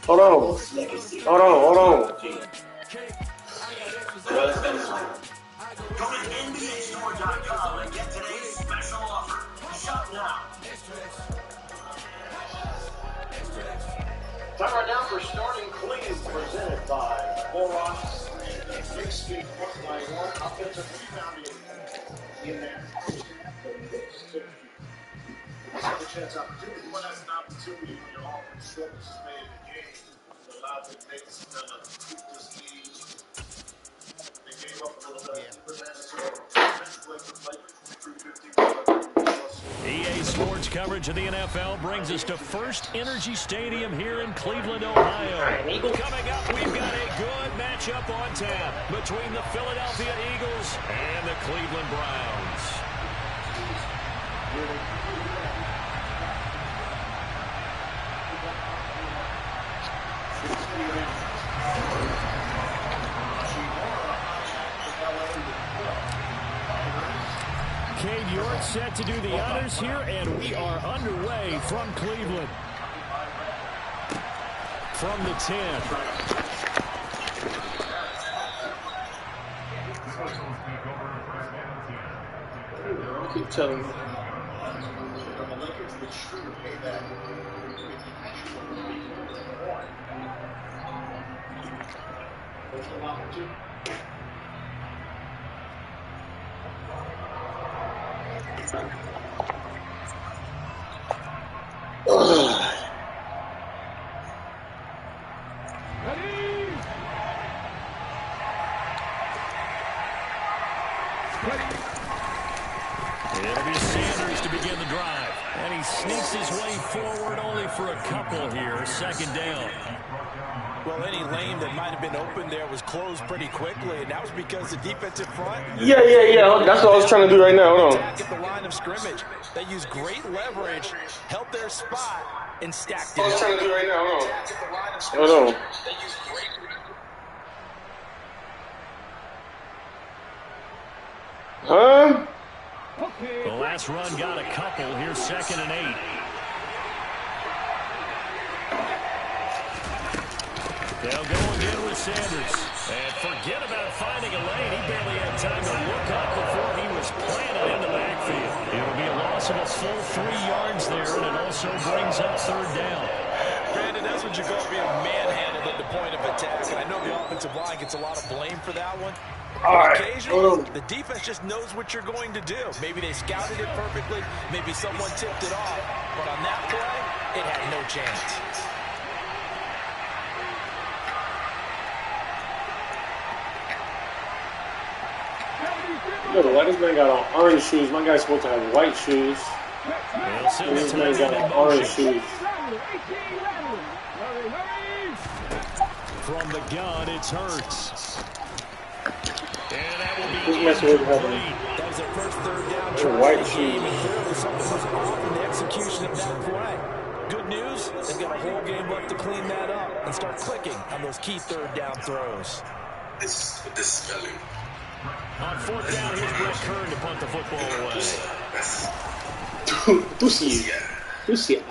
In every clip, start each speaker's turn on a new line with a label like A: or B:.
A: Hold on. Hold on. Hold on.
B: Go to NBAstore.com and get today's special offer. Shop now. Time right now for Starting Clean, presented by Clorox. Big speed, 191, offensive rebounding in there. Second chance opportunity. One has an opportunity when your offense shortness is made in the game. It allows them to make this keep this lead. They gave up a little bit.
C: EA Sports coverage of the NFL brings us to First Energy Stadium here in Cleveland, Ohio. Coming up, we've got a good matchup on tap between the Philadelphia Eagles and the Cleveland Browns. Cade York set to do the honors here, and we are underway from Cleveland. From the 10.
A: I keep telling you.
C: It'll be Sanders to begin the drive. And he sneaks his way forward only for a couple here. Second down.
D: Well, any lane that might have been open there was closed pretty quickly, and that was because the defensive front.
A: Yeah. That's what I was trying to do right now. Hold on.
D: Attack at the line of scrimmage. They used great leverage, held their spot, and stacked it.
A: I was trying to do right now. Hold on. Huh?
C: The last run got a couple. Here's 2nd and 8. They'll go again with Sanders. And forget about finding a lane. He barely had time to look up before he was planted in the backfield. It'll be a loss of a full 3 yards there, and it also brings up 3rd down.
D: Brandon, that's what you call being manhandled at the point of attack. And I know the offensive line gets a lot of blame for that one.
A: All right.
D: Occasionally, the defense just knows what you're going to do. Maybe they scouted it perfectly. Maybe someone tipped it off. But on that play, it had no chance.
A: Yo, why this man got on orange shoes? My guy's supposed to have white shoes. This man got on orange shoes.
C: From the gun, it's Hurts. And that will be
A: This man
D: That was their first 3rd down try
A: white
D: of the game,
A: shoes.
D: and clearly something was off in the execution of that play. Good news, they've got a whole game left to clean that up and start clicking on those key 3rd down throws.
E: This is spelling.
C: On 4th down, here's Brett Kern to punt the football away.
A: Toussia.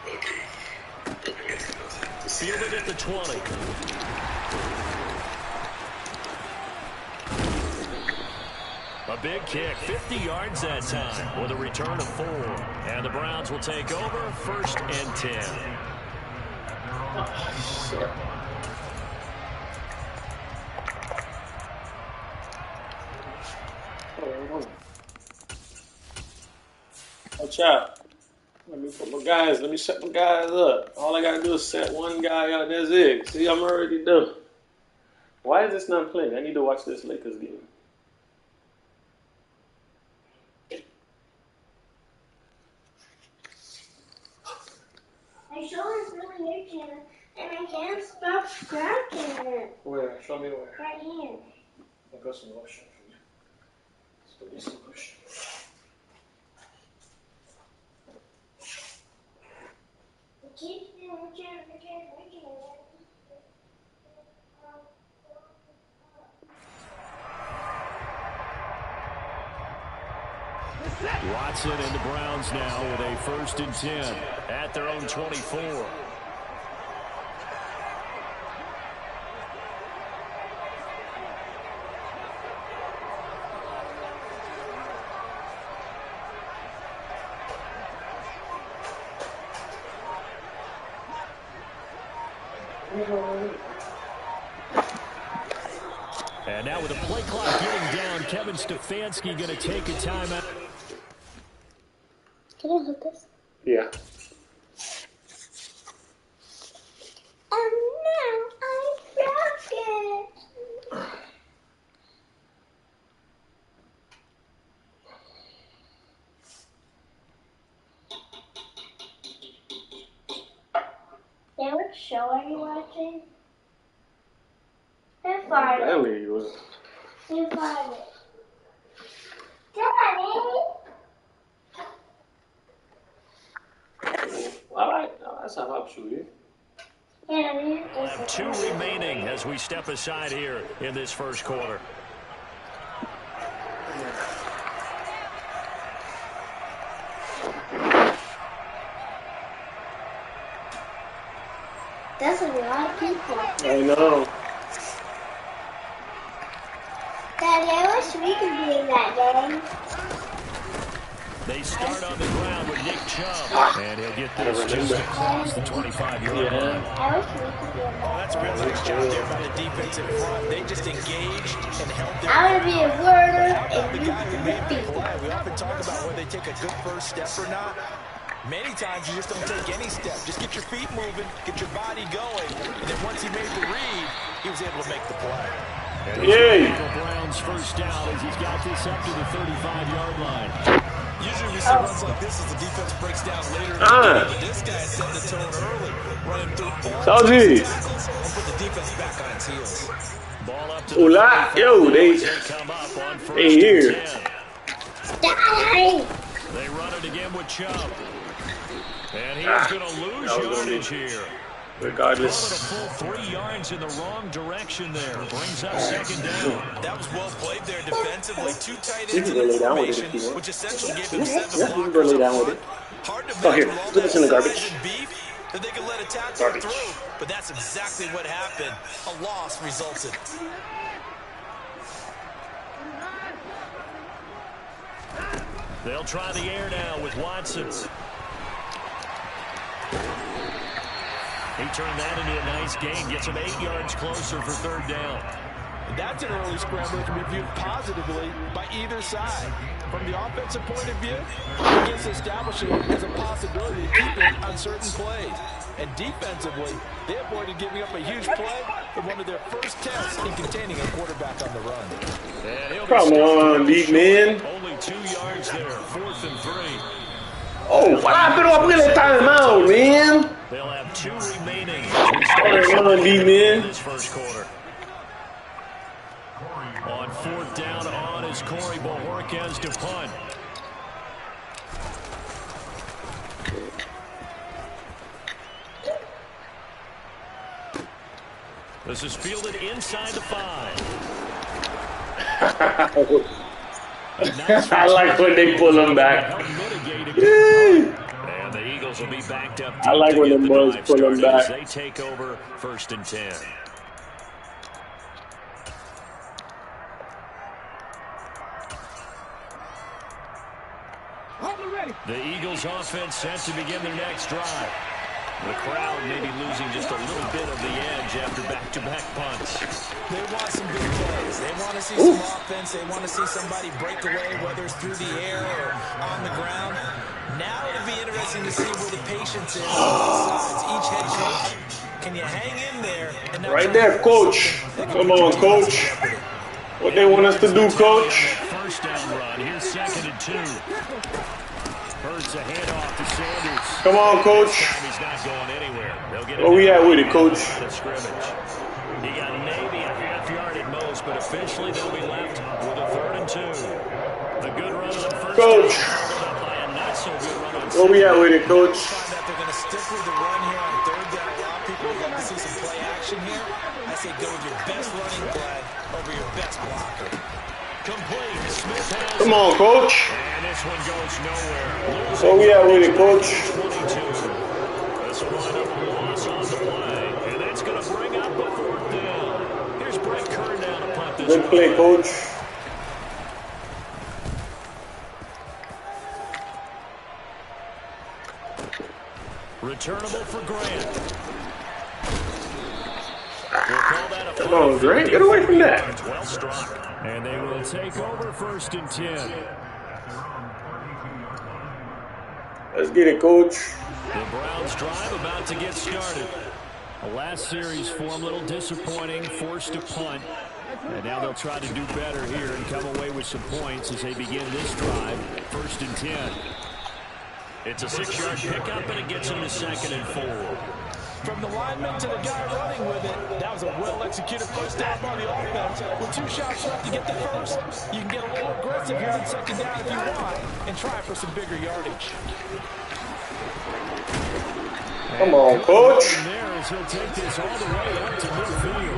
E: Okay.
C: Fielded at the 20. A big kick, 50 yards that time, with a return of 4. And the Browns will take over, 1st and 10.
A: Watch out. Let me set my guys up. All I gotta do is set one guy up, that's it. See, I'm already done. Why is this not playing? I need to watch this Lakers game.
F: I saw it really itching, and I can't stop scratching it.
A: Where? Show me where.
F: Right here.
A: I got some lotion for you. Let's go get some lotion.
F: It keeps itching.
C: Watson and the Browns now with a 1st and 10 at their own 24. And now with the play clock getting down, Kevin Stefanski going to take a timeout.
F: Can I hold this?
A: Yeah.
F: Oh no, I broke it. Yeah, what show are you watching? Who farted?
A: Really, you was.
F: Who farted? Daddy!
A: That's a hop shooter.
F: Yeah,
C: We'll have 2 remaining as we step aside here in this 1st quarter.
F: That's a lot of people.
A: I know.
F: Daddy, I wish we could be in that game.
C: They start on the ground with Nick Chubb, and he'll get this just across the 25-yard line.
F: I wish we could be in that.
D: That's a real nice job there by the defense in front. They just engaged and held their
F: I want to be a warder and
D: the
F: you
D: guy who
F: can
D: made the
F: be.
D: play. We often talk about whether they take a good first step or not. Many times you just don't take any step. Just get your feet moving, get your body going, and then once he made the read, he was able to make the play.
A: Yay!
C: Brown's 1st down as he's got this up to the 35-yard line.
D: Usually we see runs like this as the defense breaks down later in the game, but this guy set the tone early, running through all
A: Toussia.
D: tackles and put the defense back on its heels.
C: Ball up to
A: Hola. Yo, they
C: come up on 1st
A: here.
C: and 10.
F: Daddy!
C: They run it again with Chubb. And he's going to lose yardage here.
A: Regardless.
C: Calling a full 3 yards in the wrong direction there. Brings up 2nd down.
D: That was well played there defensively. 2 tight
A: You
D: ends
A: can
D: in
A: go
D: the
A: lay down with it
D: formation,
A: if you want.
D: which essentially gave them 7
A: Yeah, you can
D: blockers
A: go lay
D: up
A: down with
D: front.
A: it.
D: Hard to
A: Oh, here,
D: imagine with all
A: put this
D: that
A: in the
D: size
A: garbage.
D: and beef that they could let a tackle
A: Garbage.
D: through. But that's exactly what happened. A loss resulted.
C: They'll try the air now with Watson. He turned that into a nice gain. Gets him 8 yards closer for 3rd down.
D: That's an early scramble that can be viewed positively by either side. From the offensive point of view, it gets establishing as a possibility to keep it on certain plays. And defensively, they avoided giving up a huge play in one of their first tests in containing a quarterback on the run.
A: Come on, big man.
C: Only 2 yards there. 4th and 3.
A: Oh, wala, pero aprende timeout, man.
C: They'll have 2 remaining.
A: Come on, big man.
C: This 1st quarter. On 4th down on is Corey Bojorquez to punt. This is fielded inside the 5.
A: I like when they pull them back.
C: And the Eagles will be backed up.
A: I like when the boys pull them back.
C: They take over 1st and 10. The Eagles offense set to begin their next drive. The crowd may be losing just a little bit of the edge after back-to-back punts.
D: They want some big plays. They want to see some offense. They want to see somebody break away, whether it's through the air or on the ground. Now it'll be interesting to see where the patience is on both sides. Each head coach, can you hang in there? And
A: Right there, coach. Come on, coach. What they want us to do, coach?
C: First down run. Here's 2nd and 2. Birds a handoff to Sanders.
A: Come on, coach.
C: He's not going anywhere. They'll get
A: Where we at with it, coach?
C: Scrimmage. He got maybe a half yard at most, but officially they'll be left with a 3rd and 2. A good run on first
A: Coach.
C: down, by a not so good run on
A: Where we at with it, coach?
D: Find that they're going to stick with the run here on 3rd down. A lot of people would like to see some play action here. I say go with your best running play over your best blocker.
C: Complete. Smith has
A: Come on, coach.
C: and this one goes nowhere.
A: So we are with it, coach.
C: 22. This will wind up a loss on the play, and that's going to bring up a 4th down. Here's Brett Kern down to punt this
A: Good play, coach.
C: Returnable for Grant. We'll call that a
A: Come on, Grant. Get away from that.
C: well struck. And they will take over 1st and 10.
A: Let's get it, coach.
C: The Browns drive about to get started. The last series form a little disappointing, forced to punt. And now they'll try to do better here and come away with some points as they begin this drive. 1st and 10. It's a 6-yard pickup, and it gets them to 2nd and 4.
D: From the lineman to the guy running with it, that was a well-executed first down by the offense. With 2 shots left to get the first, you can get a little aggressive here on 2nd down if you want and try for some bigger yardage.
A: Come on, coach.
C: There as he'll take this all the way up to midfield.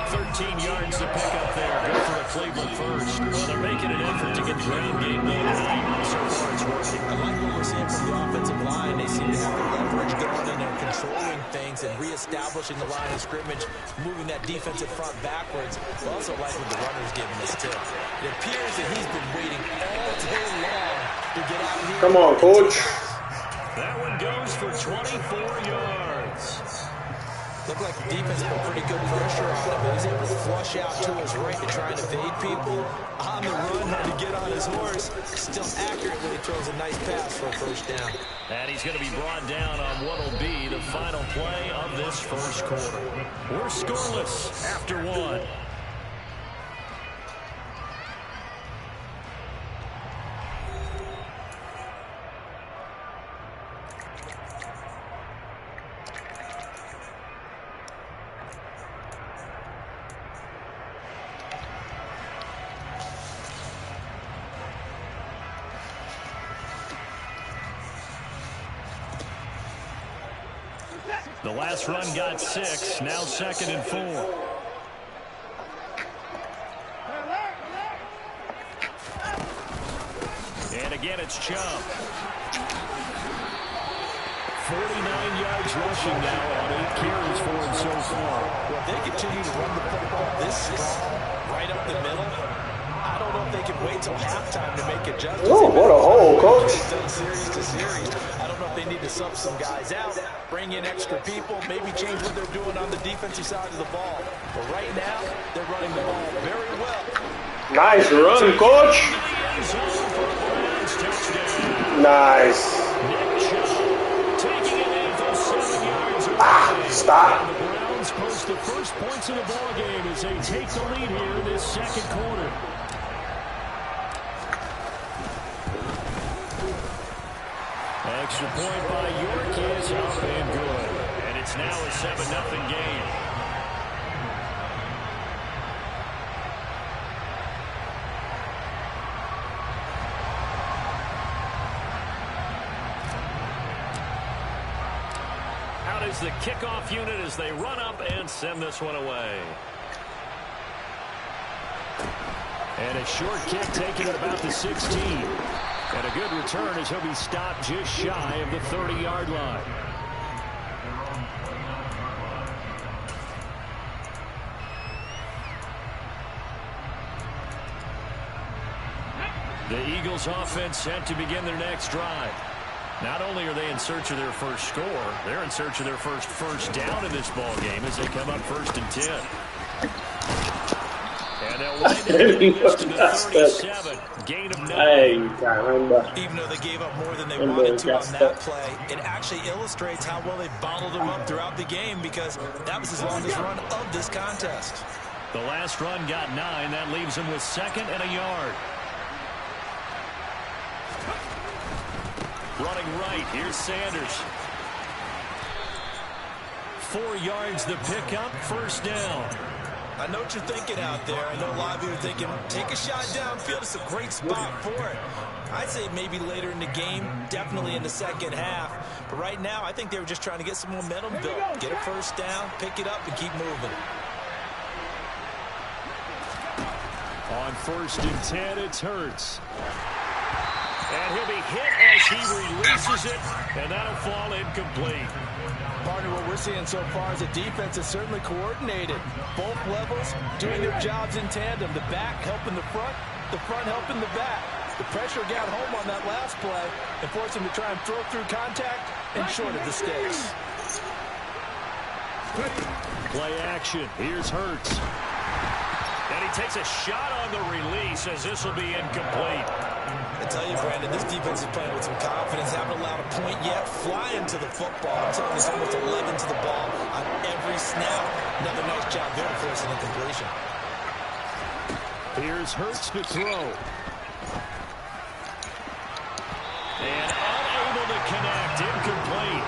C: 13 yards to pick up there. Go for a Cleveland first. Well, they're making an effort to get the ground game going tonight. So far, it's working.
D: I like what we're seeing from the offensive line. They seem to have the leverage going and they're controlling things and reestablishing the line of scrimmage, moving that defensive front backwards. I also like what the runner's giving us, too. It appears that he's been waiting all day long to get out here.
A: Come on, coach.
C: That one goes for 24 yards.
D: Looked like the defense put pretty good pressure on him, but he's able to flush out to his right to try and evade people. On the run, had to get on his horse. Still accurately throws a nice pass for a first down.
C: And he's going to be brought down on what will be the final play of this first quarter. We're scoreless after 1. The last run got 6, now 2nd and 4. And again, it's Chubb. 49 yards rushing now on 8 carries for him so far.
D: Well, if they continue to run the football this strong, right up the middle, I don't know if they can wait till halftime to make adjustments.
A: Oh, what a hole, coach.
D: Done series to series. I don't know if they need to sub some guys out, bring in extra people, maybe change what they're doing on the defensive side of the ball. But right now, they're running the ball very well.
A: Nice run, coach. Nice. Stop.
C: The Browns post the first points of the ball game as they take the lead here in this 2nd quarter. Extra point by York is up and good. And it's now a 7-0 game. Out is the kickoff unit as they run up and send this one away. And a short kick taken at about the 16. And a good return as he'll be stopped just shy of the 30-yard line. The Eagles offense set to begin their next drive. Not only are they in search of their first score, they're in search of their first down in this ball game as they come up 1st and 10. And they'll wind up getting this to the 37. Gain of 9.
D: Even though they gave up more than they wanted to on that play, it actually illustrates how well they bottled them up throughout the game because that was his longest run of this contest.
C: The last run got 9. That leaves him with 2nd and a yard. Running right, here's Sanders. 4 yards the pickup, first down.
D: I know what you're thinking out there. I know a lot of you are thinking, take a shot downfield. It's a great spot for it. I'd say maybe later in the game, definitely in the second half. But right now, I think they were just trying to get some momentum built. Get a first down, pick it up, and keep moving.
C: On 1st and 10, it's Hurts. And he'll be hit as he releases it, and that'll fall incomplete.
D: Partner, what we're seeing so far is the defense is certainly coordinated. Both levels doing their jobs in tandem. The back helping the front helping the back. The pressure got home on that last play and forced him to try and throw through contact and short of the sticks.
C: Play action. Here's Hurts. And he takes a shot on the release as this will be incomplete.
D: I tell you, Brandon, this defense is playing with some confidence. Haven't allowed a point yet. Flying to the football. I'm telling you, it's almost 11 to the ball on every snap. Another nice job there to force an incompletion.
C: Here's Hurts to throw. And unable to connect. Incomplete.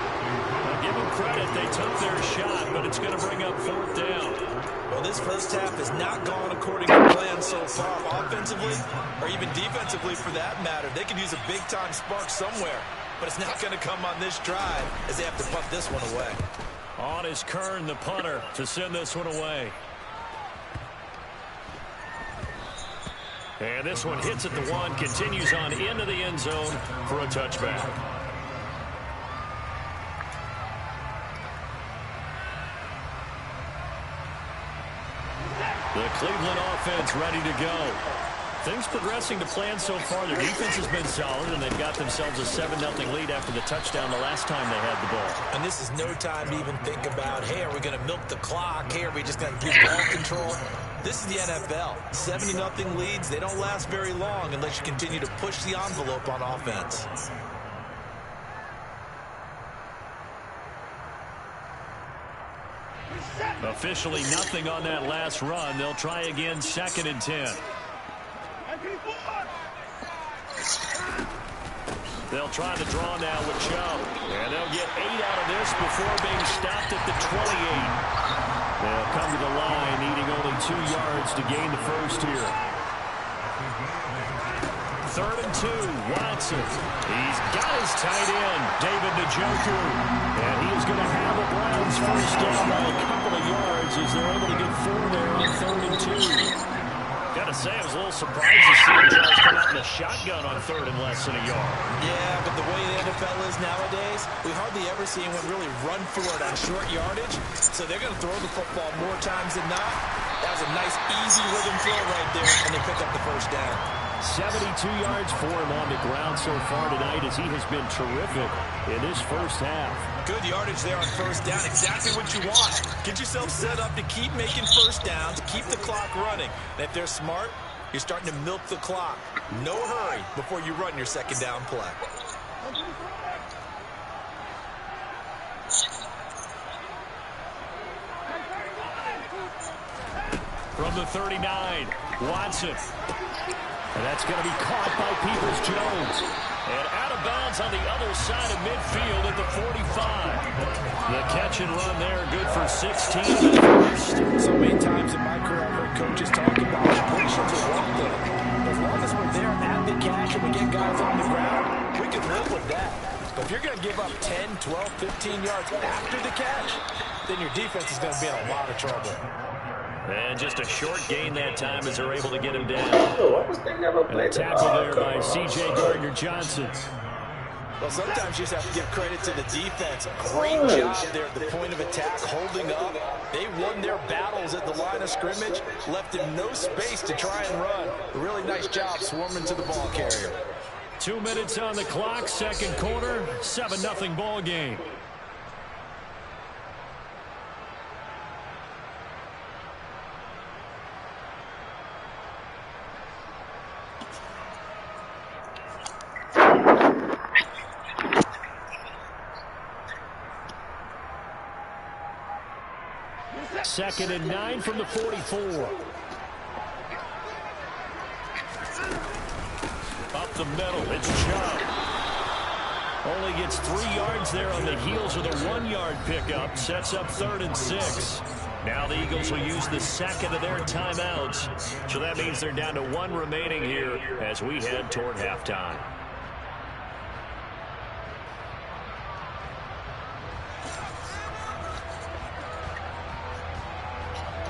C: I'll give them credit. They took their shot, but it's going to bring up 4th down.
D: Well, this first half has not gone according to plan so far, offensively or even defensively for that matter. They could use a big-time spark somewhere, but it's not going to come on this drive as they have to punt this one away.
C: On is Kern, the punter, to send this one away. And this one hits at the 1, continues on into the end zone for a touchback. The Cleveland offense ready to go. Things progressing to plan so far. Their defense has been solid, and they've got themselves a 7-0 lead after the touchdown the last time they had the ball.
D: And this is no time to even think about, hey, are we going to milk the clock? Hey, are we just going to use ball control? This is the NFL. 70-0 leads, they don't last very long unless you continue to push the envelope on offense.
C: Officially nothing on that last run. They'll try again, 2nd and 10. They'll try the draw now with Chubb. And they'll get 8 out of this before being stopped at the 28. They'll come to the line, needing only 2 yards to gain the first here. 3rd and 2, Watson. He's got his tight end, David Njoku. And he is going to have the Browns first down by a couple of yards as they're able to get 4 there on 3rd and 2. Gotta say, I was a little surprised to see the Charles come out in a shotgun on 3rd and less than a yard.
D: Yeah, but the way the NFL is nowadays, we hardly ever see anyone really run for it on short yardage. So they're going to throw the football more times than not. That was a nice, easy rhythm throw right there, and they pick up the first down.
C: 72 yards for him on the ground so far tonight as he has been terrific in this first half.
D: Good yardage there on first down. Exactly what you want. Get yourself set up to keep making first downs, keep the clock running. And if they're smart, you're starting to milk the clock. No hurry before you run your second down play.
C: From the 39, Watson. And that's going to be caught by Peoples-Jones. And out of bounds on the other side of midfield at the 45. The catch and run there, good for 16 in the first.
D: So many times in my career, I've heard coaches talking about completions are one thing. As long as we're there at the catch and we get guys on the ground, we can live with that. But if you're going to give up 10, 12, 15 yards after the catch, then your defense is going to be in a lot of trouble.
C: And just a short gain that time as they're able to get him down. And a tackle there by C.J. Gardner-Johnson.
D: Well, sometimes you just have to give credit to the defense. Great job there at the point of attack, holding up. They won their battles at the line of scrimmage, left him no space to try and run. A really nice job swarming to the ball carrier.
C: 2 minutes on the clock, second quarter, 7-0 ball game. Second and 9 from the 44. Up the middle, it's Chubb. Only gets 3 yards there on the heels of the 1-yard pickup. Sets up 3rd and 6. Now the Eagles will use the second of their timeouts. So that means they're down to 1 remaining here as we head toward halftime.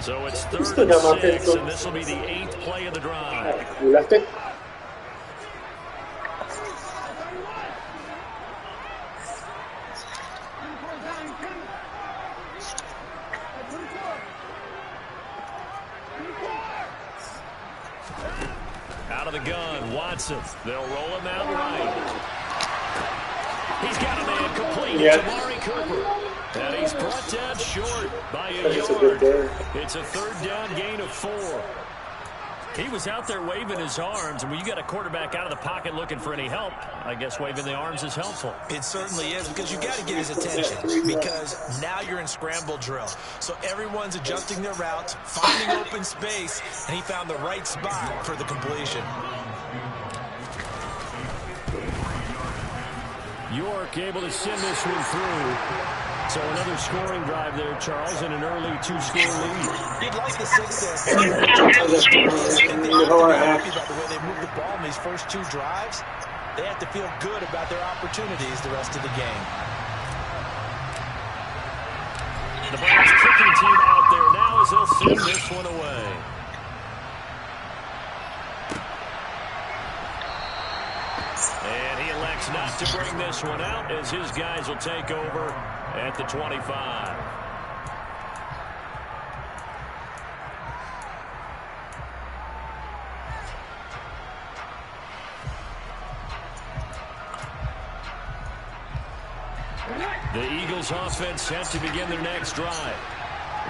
C: So it's
A: You
C: 3rd
A: still
C: and
A: got my
C: 6,
A: pencil.
C: and this will be the 8th play of the drive.
A: You left it?
C: Out of the gun, Watson. They'll roll him out right. He's got a man complete.
A: Yeah.
C: It's Amari Cooper. And he's brought down short by a
A: That's a good
C: yard.
A: game.
C: It's a 3rd down gain of 4. He was out there waving his arms, and when you got a quarterback out of the pocket looking for any help, I guess waving the arms is helpful.
D: It certainly is, because you got to get his attention, because now you're in scramble drill. So everyone's adjusting their routes, finding open space, and he found the right spot for the completion.
C: York able to send this one through. So another scoring drive there, Charles, and an early 2-score lead.
D: You'd like to think that they have to be happy about the way they moved the ball in these first 2 drives. They have to feel good about their opportunities the rest of the game.
C: The Browns kicking team out there now as they'll send this one away. And he elects not to bring this one out as his guys will take over at the 25. The Eagles offense set to begin their next drive.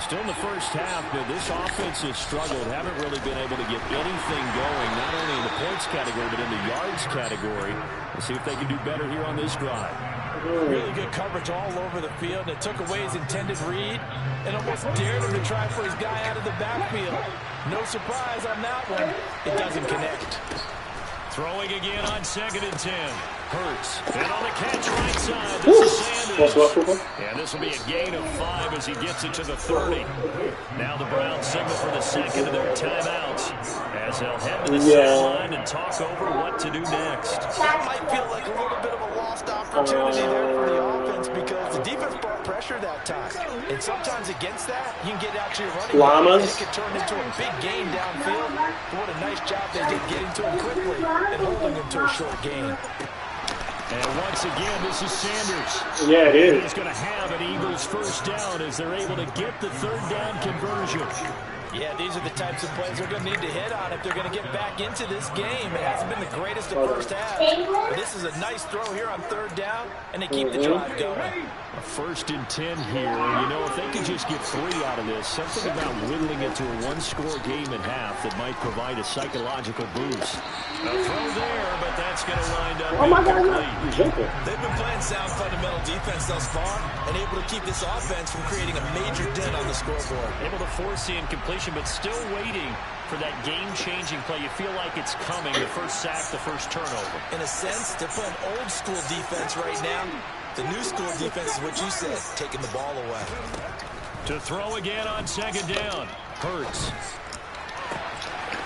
C: Still in the first half, but this offense has struggled. Haven't really been able to get anything going, not only in the points category, but in the yards category. We'll see if they can do better here on this drive.
D: Really good coverage all over the field, and it took away his intended read and almost dared him to try for his guy out of the backfield. No surprise on that one. It doesn't connect.
C: Throwing again on 2nd and 10. Hurts. And on the catch right side, this is Sanders. And this will be a gain of 5 as he gets it to the 30. Now the Browns signal for the second of their timeouts as they'll head to the sideline and talk over what to do next.
D: That might feel like a little bit of a lost opportunity there for the offense, because the defense brought pressure that time. And sometimes against that, you can get out to your running back. It can turn into a big gain downfield. But what a nice job they did getting to him quickly and holding him to a short gain.
C: And once again, this is Sanders.
A: Yeah, it is.
C: He's going to have an Eagles first down as they're able to get the 3rd down conversion.
D: Yeah, these are the types of plays they're going to need to hit on if they're going to get back into this game. It hasn't been the greatest of first halves, but this is a nice throw here on 3rd down, and they keep the drive going.
C: A 1st and 10 here. You know, if they could just get 3 out of this, something about whittling it to a 1-score game at half that might provide a psychological boost. A throw there, but that's going to wind up incomplete.
D: They've been playing sound fundamental defense thus far and able to keep this offense from creating a major dent on the scoreboard.
C: Able to force the incompletion, but still waiting for that game-changing play. You feel like it's coming, the first sack, the first turnover.
D: In a sense, they're playing old-school defense right now. The new school defense is what you said, taking the ball away.
C: To throw again on 2nd down. Hurts.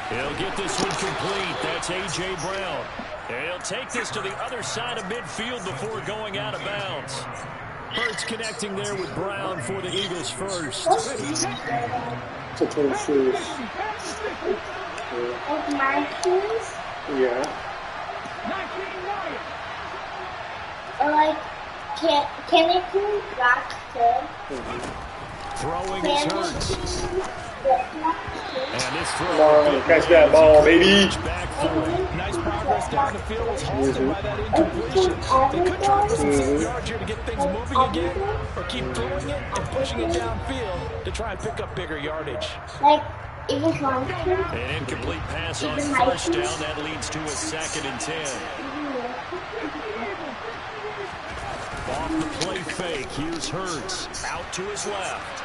C: He'll get this one complete. That's A.J. Brown. And he'll take this to the other side of midfield before going out of bounds. Hurts connecting there with Brown for the Eagles first.
A: To 20 shoes.
F: Like my shoes?
A: Yeah.
F: Or like, can it do black too?
C: Throwing his Hurts. And this throw.
A: Catch that ball, baby.
D: Nice progress down the field was halted by that incompletion. They could try for some 7 yards here to get things moving again, or keep throwing it and pushing it downfield to try and pick up bigger yardage.
F: Like, even one shoe?
C: An incomplete pass on 1st down. That leads to a 2nd and 10. Off the play fake. Here's Hurts. Out to his left.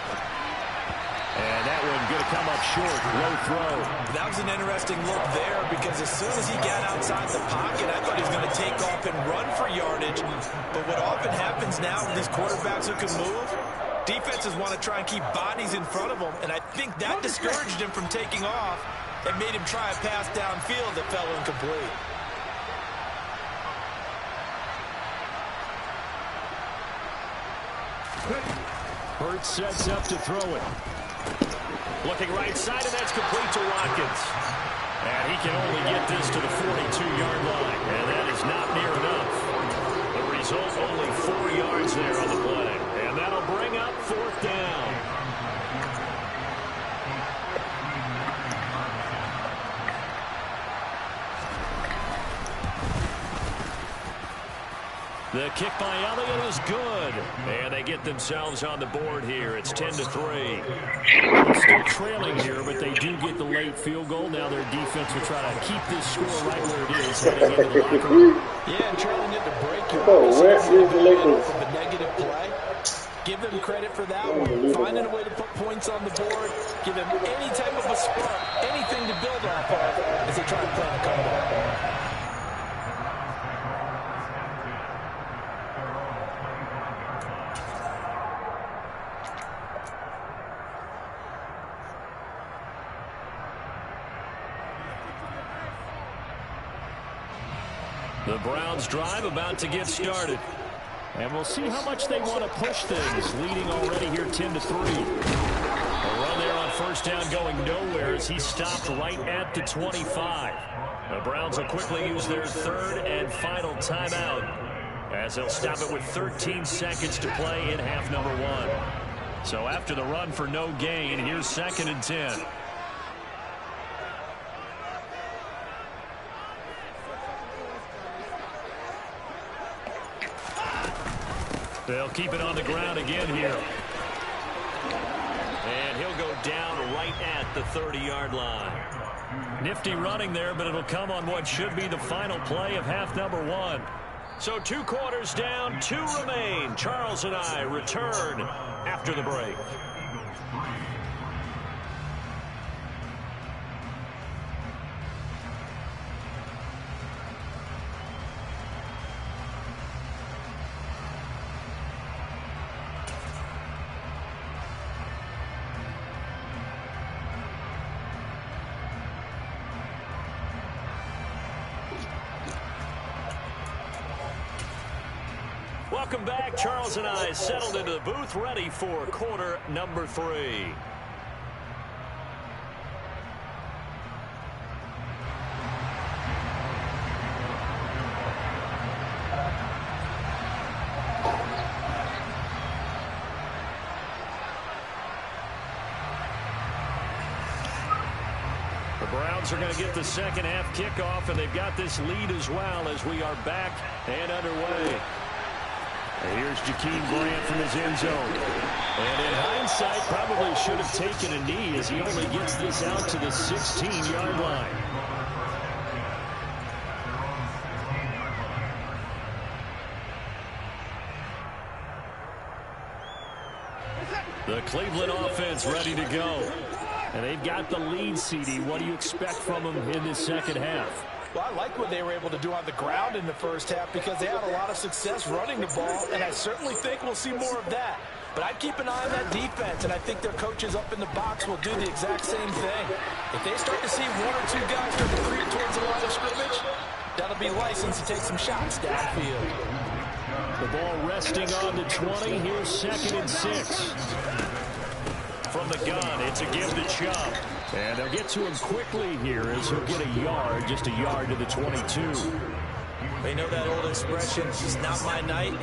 C: And that one going to come up short. Low throw.
D: That was an interesting look there, because as soon as he got outside the pocket, I thought he was going to take off and run for yardage. But what often happens now with these quarterbacks who can move, defenses want to try and keep bodies in front of them. And I think that discouraged him from taking off and made him try a pass downfield that fell incomplete.
C: Hurts sets up to throw it. Looking right side, and that's complete to Watkins. And he can only get this to the 42-yard line, and that is not near enough. The result, only 4 yards there on the play. And that'll bring up 4th down. The kick by Elliott is good. And they get themselves on the board here. It's 10-3. Still trailing here, but they do get the late field goal. Now their defense will try to keep this score right where it is heading into the locker room.
D: Yeah, and trailing it to break your
A: Where's the Lakers?
D: from a negative play. Give them credit for that one. Finding a way to put points on the board. Give them any type of a spark, anything to build off of as they try to play a comeback.
C: The Browns drive about to get started. And we'll see how much they want to push things, leading already here 10-3. A run there on 1st down going nowhere as he stopped right at the 25. The Browns will quickly use their 3rd and final timeout as they'll stop it with 13 seconds to play in half number 1. So after the run for no gain, here's 2nd and 10. They'll keep it on the ground again here. And he'll go down right at the 30-yard line. Nifty running there, but it'll come on what should be the final play of half number 1. So 2 quarters down, 2 remain. Charles and I return after the break. Welcome back. Charles and I settled into the booth, ready for quarter number 3. The Browns are going to get the second half kickoff, and they've got this lead as well as we are back and underway. Here's Jakeem Grant from his end zone. And in hindsight, probably should have taken a knee as he only gets this out to the 16-yard line. The Cleveland offense ready to go. And they've got the lead, CD. What do you expect from them in this second half?
D: Well, I like what they were able to do on the ground in the first half because they had a lot of success running the ball, and I certainly think we'll see more of that. But I'd keep an eye on that defense, and I think their coaches up in the box will do the exact same thing. If they start to see 1 or 2 guys start to creep towards the line of scrimmage, that'll be license to take some shots downfield.
C: The ball resting on the 20. Here's 2nd and 6. From the gun, it's a give to Chubb. And they'll get to him quickly here as he'll get a yard, just a yard to the 22.
D: They know that old expression, it's not my night.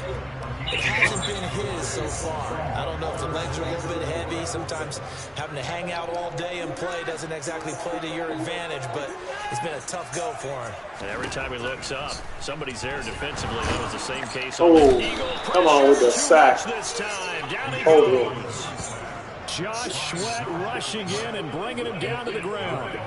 D: It hasn't been his so far. I don't know if the legs are a little bit heavy. Sometimes having to hang out all day and play doesn't exactly play to your advantage, but it's been a tough go for him.
C: And every time he looks up, somebody's there defensively. That was the same case.
A: Oh, come on with the sack.
C: This time. Down he goes. Josh Sweat rushing in and bringing him down to the ground.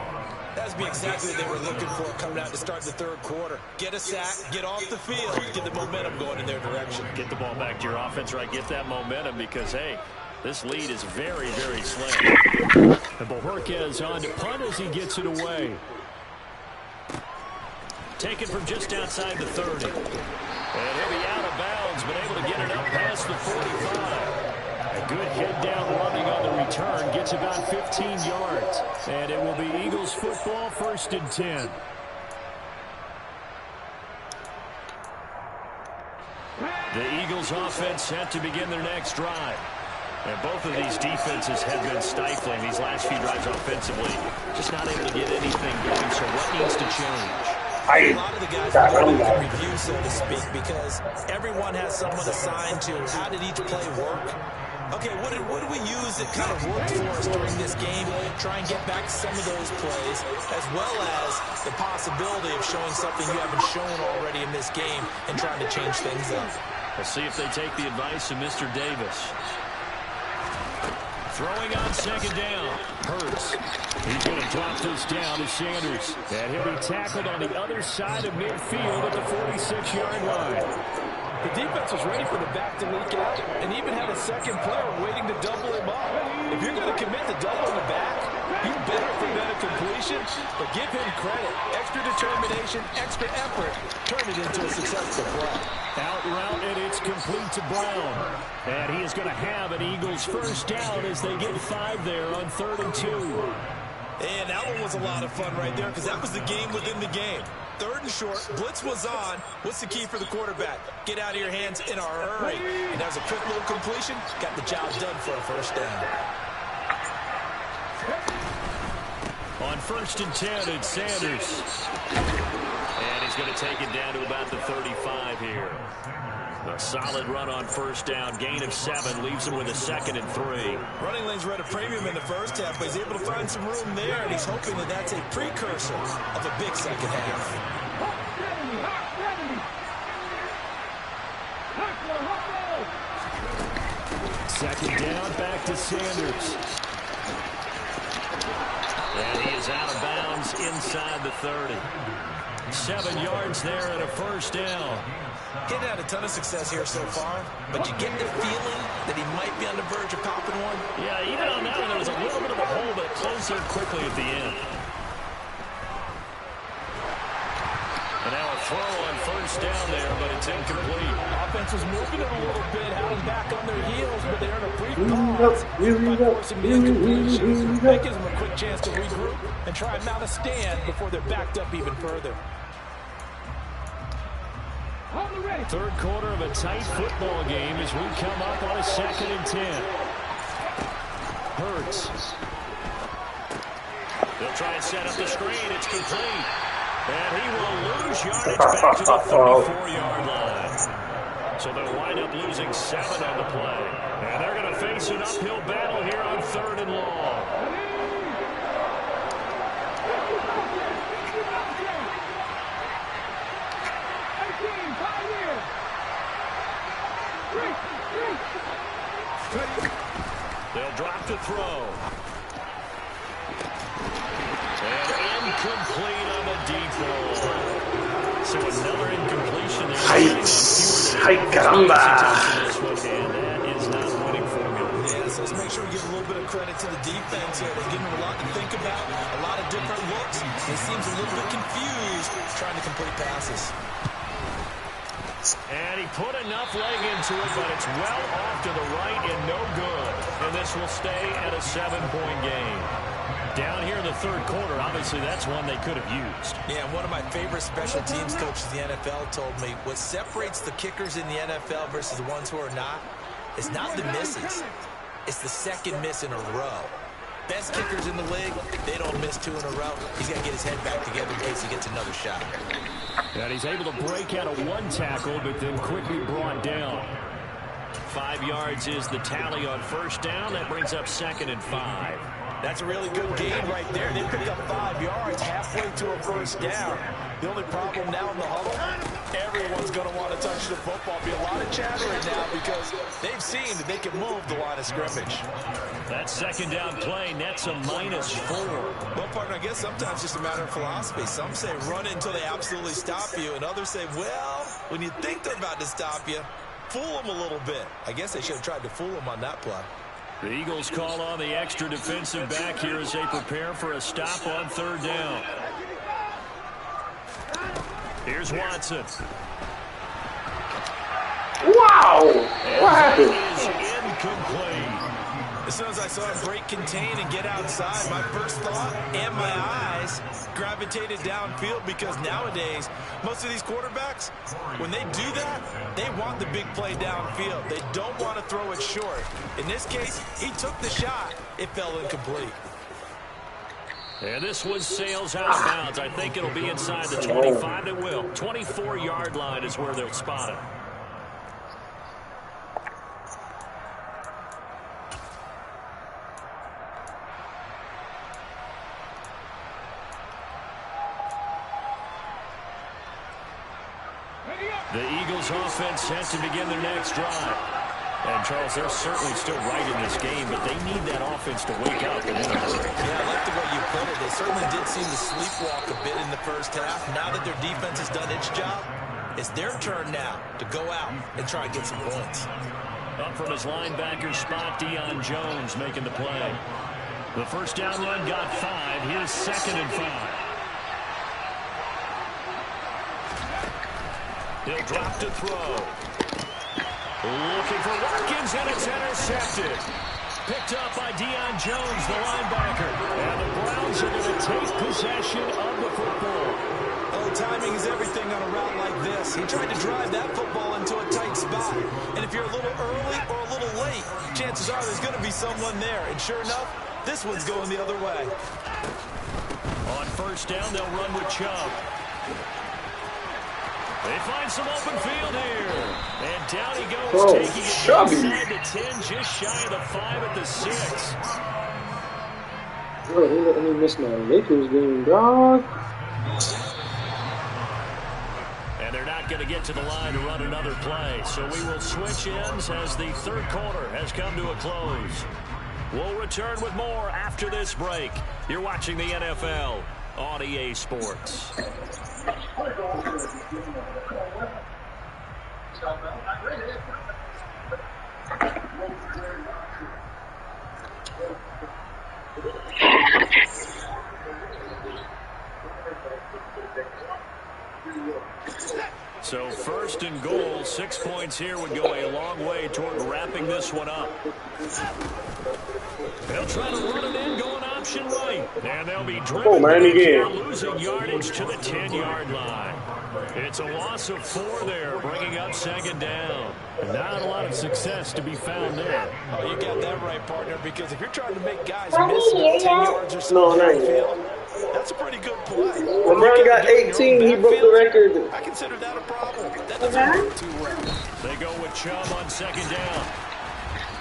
D: That's be exactly what they were looking for coming out to start the 3rd quarter. Get a sack, get off the field, get the momentum going in their direction.
C: Get the ball back to your offense, right? Get that momentum because, hey, this lead is very, very slim. And Bohorquez on to punt as he gets it away. Taken from just outside the 30. And he'll be out of bounds, but able to get it up past the 45. A good head down running on the return. Gets about 15 yards. And it will be Eagles football, 1st and 10. The Eagles offense set to begin their next drive. And both of these defenses have been stifling these last few drives offensively. Just not able to get anything going, so what needs to change?
B: A lot of the guys are doing a review, so to speak, because everyone has someone assigned to how did each play work. Okay, what do we use that kind of worked for us during this game? Try and get back some of those plays, as well as the possibility of showing something you haven't shown already in this game and trying to change things up.
C: We'll see if they take the advice of Mr. Davis. Throwing on second down. Hurts. He's going to drop this down to Sanders. And he'll be tackled on the other side of midfield at the 46-yard line.
D: The defense was ready for the back to leak out and even had a second player waiting to double him up. If you're going to commit to doubling the back, you better prevent a completion, but give him credit. Extra determination, extra effort, turn it into a successful play.
C: Out route, and it's complete to Brown. And he is going to have an Eagles first down as they get 5 there on 3rd and 2.
B: And that one was a lot of fun right there because that was the game within the game. 3rd and short, blitz was on. What's the key for the quarterback? Get out of your hands in a hurry. And that was a quick little completion. Got the job done for a first down.
C: On 1st and 10, it's Sanders. And he's going to take it down to about the 35 here. A solid run on first down. Gain of 7 leaves him with a 2nd and 3.
B: Running lanes were at a premium in the first half, but he's able to find some room there, and he's hoping that that's a precursor of a big second half.
C: Second down, back to Sanders. And he is out of bounds inside the 30. 7 yards there and a first down.
B: Getting had a ton of success here so far, but you get the feeling that he might be on the verge of popping one.
C: Yeah, even on that one, there was a little bit of a hole, but it closed there quickly at the end. And now a throw on first down there, but it's incomplete.
D: Offense was moving it a little bit, had them back on their heels, but they're in a brief pause by forcing the incompletion. That gives them a quick chance to regroup and try and mount a stand before they're backed up even further.
C: 3rd quarter of a tight football game as we come up on a 2nd and 10. Hurts. They'll try and set up the screen. It's complete. And he will lose yardage back to the 34-yard line. So they'll wind up losing 7 on the play. And they're going to face an uphill battle here on 3rd and long. They'll drop to throw. And incomplete on the deep ball. So another incompletion there.
A: Ay, caramba.
C: And that is not winning formula.
B: Yeah, so let's make sure we give a little bit of credit to the defense here. They're giving them a lot to think about, a lot of different looks. He seems a little bit confused trying to complete passes.
C: And he put enough leg into it, but it's well off to the right and no good. And this will stay at a 7-point game. Down here in the 3rd quarter, obviously that's one they could have used.
B: Yeah, one of my favorite special teams coaches in the NFL told me what separates the kickers in the NFL versus the ones who are not is not the misses. It's the second miss in a row. Best kickers in the league, they don't miss 2 in a row. He's got to get his head back together in case he gets another shot.
C: And he's able to break out of 1 tackle, but then quickly brought down. 5 yards is the tally on first down. That brings up 2nd and 5.
B: That's a really good gain right there. They pick up 5 yards halfway to a first down. The only problem now in the huddle, everyone's going to want to touch the football. Be a lot of chatter right now because they've seen that they can move the line of scrimmage.
C: That 2nd down play nets a -4.
B: Well, partner, I guess sometimes it's just a matter of philosophy. Some say run it until they absolutely stop you, and others say, well, when you think they're about to stop you, fool them a little bit. I guess they should have tried to fool them on that play.
C: The Eagles call on the extra defensive back here as they prepare for a stop on 3rd down. Here's Watson.
A: Wow! What happened?
C: Is incomplete.
D: As soon as I saw him break contain and get outside, my first thought and my eyes gravitated downfield, because nowadays, most of these quarterbacks, when they do that, they want the big play downfield. They don't want to throw it short. In this case, he took the shot. It fell incomplete.
C: And this one sails out of bounds. I think it'll be inside the 25. It will. 24-yard line is where they'll spot it. The Eagles offense set to begin their next drive. And, Charles, they're certainly still right in this game, but they need that offense to wake up.
D: Yeah, I like the way you put it. They certainly did seem to sleepwalk a bit in the first half. Now that their defense has done its job, it's their turn now to go out and try and get some points.
C: Up from his linebacker spot, Deion Jones making the play. The first down run got 5. Here's 2nd and 5. He'll drop to throw. Looking for Watkins, and it's intercepted. Picked up by Deion Jones, the linebacker. And the Browns are going to take possession of the football.
D: Oh, timing is everything on a route like this. He tried to drive that football into a tight spot. And if you're a little early or a little late, chances are there's going to be someone there. And sure enough, this one's going the other way.
C: On first down, they'll run with Chubb. They find some open field here. And down he goes, taking it inside the 10, just shy of the 5 at the 6.
A: Bro, he let me miss my Lakers game, dog.
C: And they're not going to get to the line to run another play. So we will switch ends as the third quarter has come to a close. We'll return with more after this break. You're watching the NFL on EA Sports. So first and goal, 6 points here would go a long way toward wrapping this one up. They'll try to run it in, going option right. And they'll be driven down, losing yardage to the 10-yard line. It's a loss of 4 there, bringing up 2nd down. Not a lot of success to be found there.
D: Oh, you got that right, partner, because if you're trying to make guys miss 10 yards or so downfield, that's a pretty good play.
A: LeBron got 18. He broke the record.
D: I consider that a problem. That doesn't work too well.
C: They go with Chubb on 2nd down.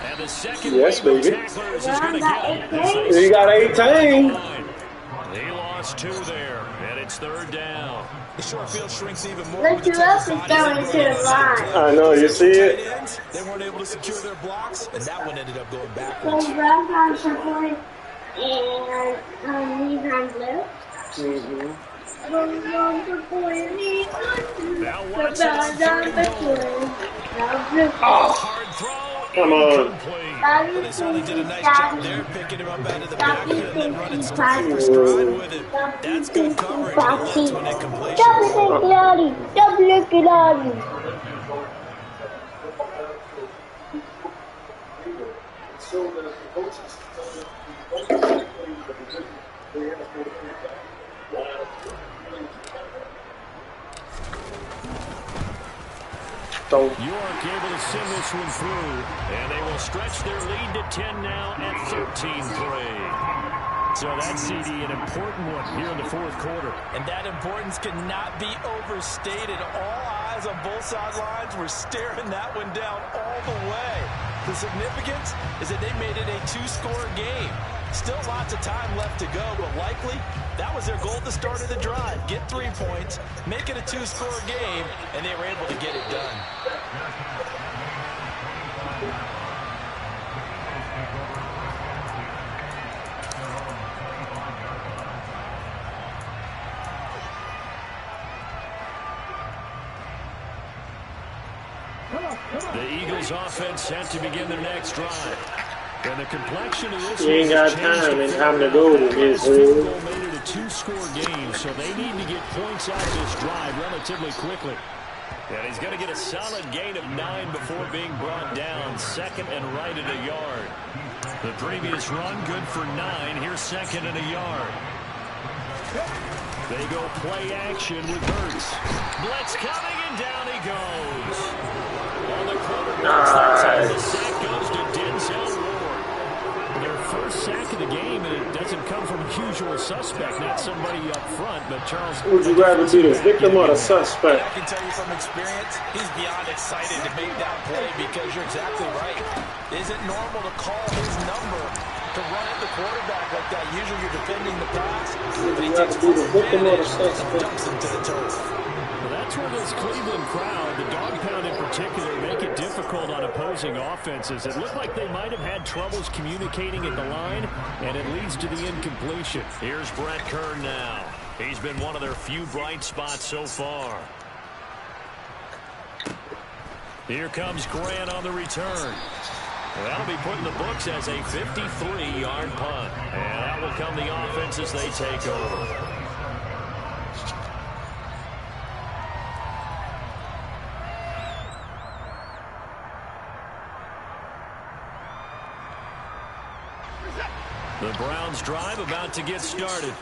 C: And the second
A: yes,
C: wave
A: baby.
C: of tacklers is going to get him.
A: He got 18.
C: He lost 2 there, and it's 3rd down.
D: The short field shrinks even more.
F: Look who else is going to the line.
A: I know, you see it?
D: They weren't able to secure their blocks, and that one ended up going backwards.
F: So Brown on support and leave on blue.
C: Now watch hard throw.
A: Come on.
D: They certainly did a nice job there, picking him up out of the backfield and then running stride for stride with him. That's good coverage that led to an incompletion.
C: York able to send this one through, and they will stretch their lead to 10 now at 13-3. So that CD, an important one here in the 4th quarter.
D: And that importance cannot be overstated. All eyes on both sidelines were staring that one down all the way. The significance is that they made it a 2-score game. Still lots of time left to go, but likely that was their goal at the start of the drive. Get 3 points, make it a 2-score game, and they were able to get it done.
C: The Eagles offense set to begin their next drive. And the complexion of this
A: he ain't got time and time to go with his
C: made it a 2-score game, so they need to get points out of this drive relatively quickly. And he's going to get a solid gain of 9 before being brought down. 2nd and right at a yard. The previous run, good for 9. Here's 2nd and a yard. They go play action with Hurts. Blitz coming, and down he goes. On the quarterback, the sack goes to Denzel Ward. Their first sack of the game, and it doesn't come from a usual suspect, not somebody up front, but Charles.
A: Would you rather be the victim or the suspect?
D: I can tell you from experience, he's beyond excited to make that play because you're exactly right. Is it normal to call his number to run at the quarterback like that? Usually you're defending the pass, but he takes full advantage and dumps him to the turf.
C: Well, that's where this Cleveland crowd, the dog pound in particular, make it difficult on opposing offenses. It looked like they might have had troubles communicating at the line, and it leads to the incompletion. Here's Brett Kern now. He's been one of their few bright spots so far. Here comes Grant on the return. Well, that'll be put in the books as a 53-yard punt. And that will come the offense as they take over. The Browns drive about to get started.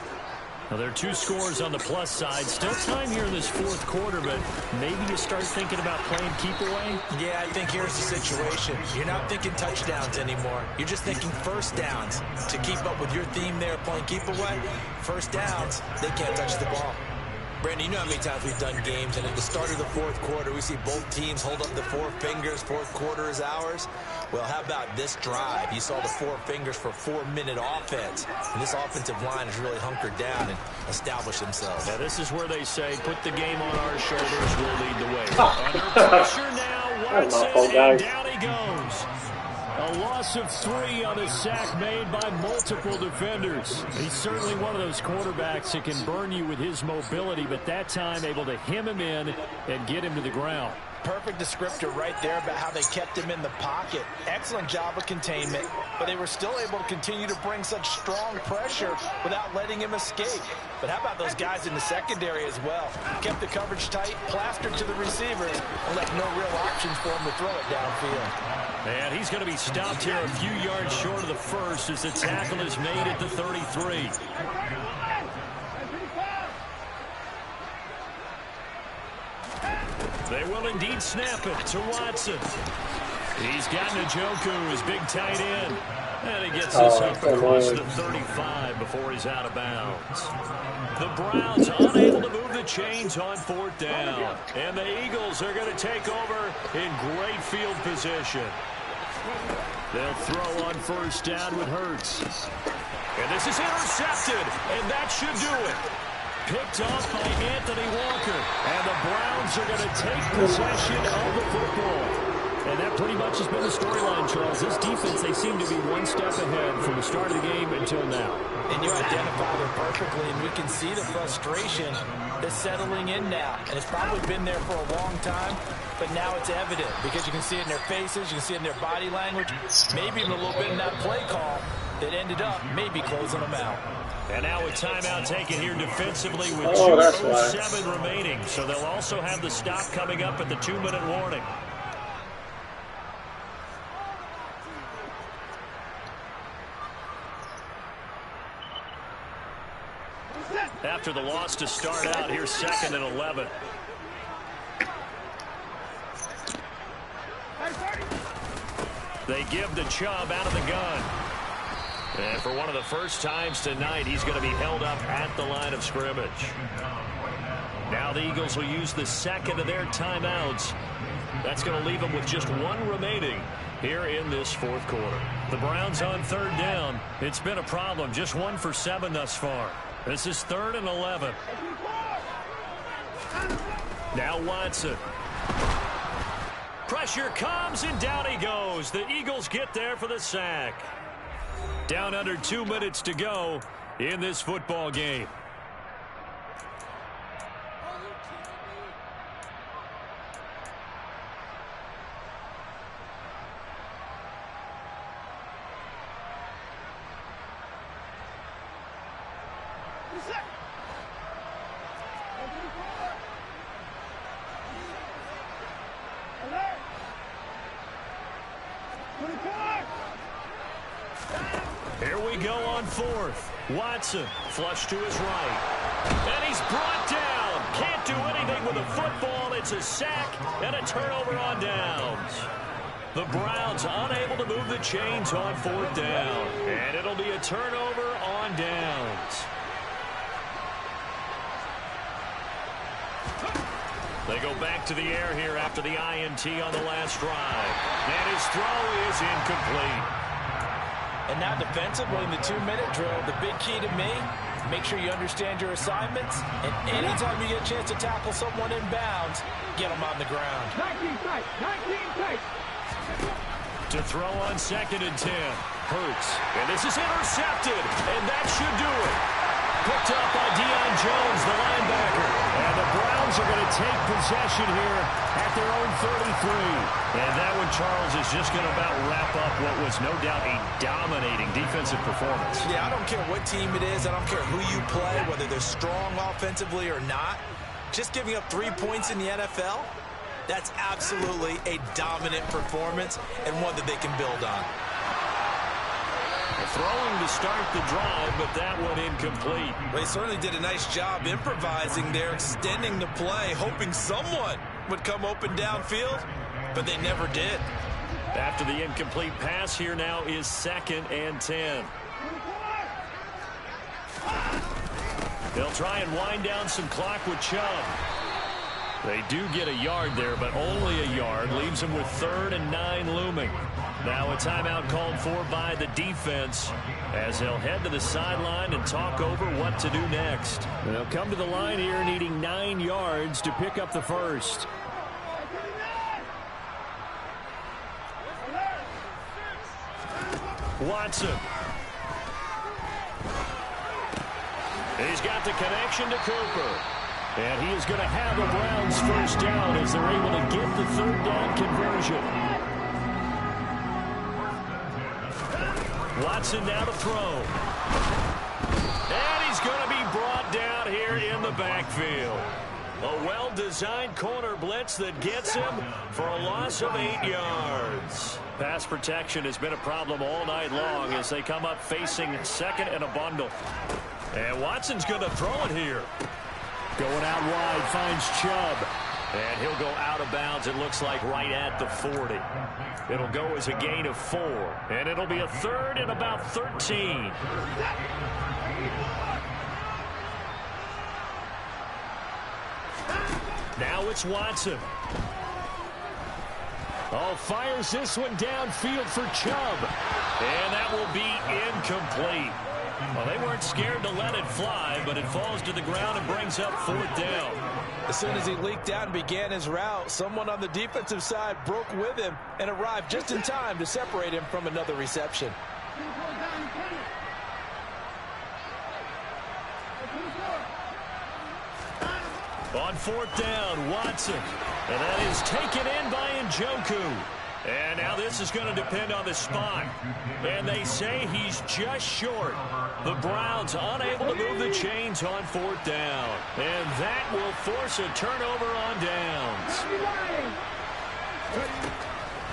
C: Now, there are 2 scores on the plus side. Still time here in this 4th quarter, but maybe you start thinking about playing keep away?
D: Yeah, I think here's the situation. You're not thinking touchdowns anymore. You're just thinking first downs. To keep up with your theme there, playing keep away, first downs, they can't touch the ball. Brandon, you know how many times we've done games, and at the start of the 4th quarter, we see both teams hold up the 4 fingers, 4th quarter is ours. Well, how about this drive? You saw the 4 fingers for 4-minute offense, and this offensive line has really hunkered down and established themselves.
C: Now, this is where they say, put the game on our shoulders, we'll lead the way. Under pressure now, Watson, and down he goes. A loss of 3 on a sack made by multiple defenders. He's certainly one of those quarterbacks that can burn you with his mobility, but that time able to hem him in and get him to the ground.
D: Perfect descriptor right there about how they kept him in the pocket. Excellent job of containment, but they were still able to continue to bring such strong pressure without letting him escape. But how about those guys in the secondary as well? Kept the coverage tight, plastered to the receivers, and left no real options for him to throw it downfield.
C: And he's going to be stopped here a few yards short of the first as the tackle is made at the 33. They will indeed snap it to Watson. He's got Njoku, his big tight end. And he gets this up across the 35 before he's out of bounds. The Browns unable to move the chains on 4th down. And the Eagles are going to take over in great field position. They'll throw on 1st down with Hurts. And this is intercepted, and that should do it. Picked off by Anthony Walker. And the Browns are going to take possession of the football. And that pretty much has been the storyline, Charles. This defense, they seem to be one step ahead from the start of the game until now.
D: And you identify them perfectly, and we can see the frustration that's settling in now. And it's probably been there for a long time, but now it's evident because you can see it in their faces, you can see it in their body language, maybe even a little bit in that play call that ended up maybe closing them out.
C: And now a timeout taken here defensively with 2:07 remaining. So they'll also have the stop coming up at the 2-minute warning. After the loss to start out, here's 2nd and 11. They give the Chubb out of the gun. And for one of the first times tonight, he's going to be held up at the line of scrimmage. Now the Eagles will use the 2nd of their timeouts. That's going to leave them with just 1 remaining here in this 4th quarter. The Browns on 3rd down. It's been a problem. Just 1 for 7 thus far. This is 3rd and 11. Now Watson. Pressure comes, and down he goes. The Eagles get there for the sack. Down under 2 minutes to go in this football game. Here we go on fourth. Watson, flush to his right. And he's brought down. Can't do anything with a football. It's a sack and a turnover on downs. The Browns unable to move the chains on fourth down. And it'll be a turnover on downs. They go back to the air here after the INT on the last drive. And his throw is incomplete.
D: And now defensively in the 2-minute drill, the big key to me, make sure you understand your assignments. And anytime you get a chance to tackle someone in bounds, get them on the ground.
G: 19 tight, 19 tight.
C: To throw on 2nd and 10. Hurts. And this is intercepted. And that should do it. Picked up by Deion Jones, the linebacker. And the Browns are going to take possession here at their own 33. And that one, Charles, is just going to about wrap up what was no doubt a dominating defensive performance.
D: Yeah, I don't care what team it is. I don't care who you play, whether they're strong offensively or not. Just giving up 3 points in the NFL, that's absolutely a dominant performance and one that they can build on.
C: Throwing to start the drive, but that one incomplete.
D: They certainly did a nice job improvising there, extending the play, hoping someone would come open downfield, but they never did.
C: After the incomplete pass, here now is 2nd and 10. They'll try and wind down some clock with Chubb. They do get a yard there, but only a yard. Leaves them with 3rd and 9 looming. Now a timeout called for by the defense as they'll head to the sideline and talk over what to do next. They'll come to the line here needing 9 yards to pick up the first. Watson. He's got the connection to Cooper. And he is going to have the Browns first down as they're able to get the 3rd down conversion. Watson now to throw. And he's going to be brought down here in the backfield. A well-designed corner blitz that gets him for a loss of 8 yards. Pass protection has been a problem all night long as they come up facing 2nd and a bundle. And Watson's going to throw it here. Going out wide, finds Chubb. And he'll go out of bounds, it looks like, right at the 40. It'll go as a gain of 4. And it'll be a 3rd and about 13. Now it's Watson. Oh, fires this one downfield for Chubb. And that will be incomplete. Well, they weren't scared to let it fly, but it falls to the ground and brings up 4th down.
D: As soon as he leaked out and began his route, someone on the defensive side broke with him and arrived just in time to separate him from another reception.
C: On 4th down, Watson. And that is taken in by Njoku. And now this is going to depend on the spot. And they say he's just short. The Browns unable to move the chains on 4th down. And that will force a turnover on downs.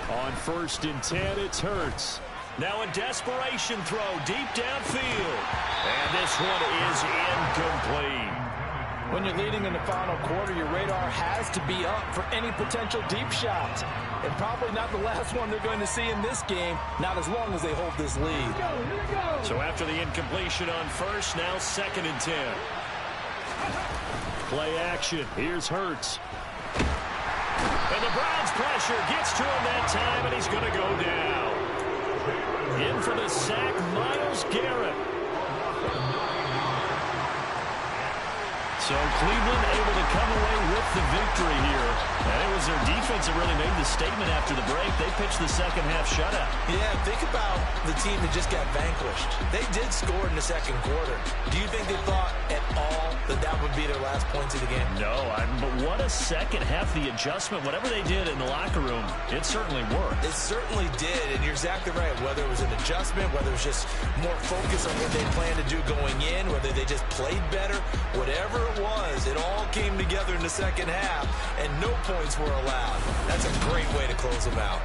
C: On 1st and 10, it's Hurts. Now a desperation throw deep downfield. And this one is incomplete.
D: When you're leading in the final quarter, your radar has to be up for any potential deep shots. And probably not the last one they're going to see in this game, not as long as they hold this lead.
C: So after the incompletion on 1st, now 2nd and 10. Play action. Here's Hurts. And the Browns pressure gets to him that time, and he's going to go down. In for the sack, Myles Garrett. So Cleveland able to come away with the victory here. And it was their defense that really made the statement after the break. They pitched the second half shutout.
D: Yeah, think about the team that just got vanquished. They did score in the 2nd quarter. Do you think they thought at all that that would be their last points of the game?
C: No, but what a second half, the adjustment, whatever they did in the locker room, it certainly worked.
D: It certainly did, and you're exactly right. Whether it was an adjustment, whether it was just more focus on what they planned to do going in, whether they just played better, whatever it was, it all came together in the second half, and no points were allowed. That's a great way to close them out.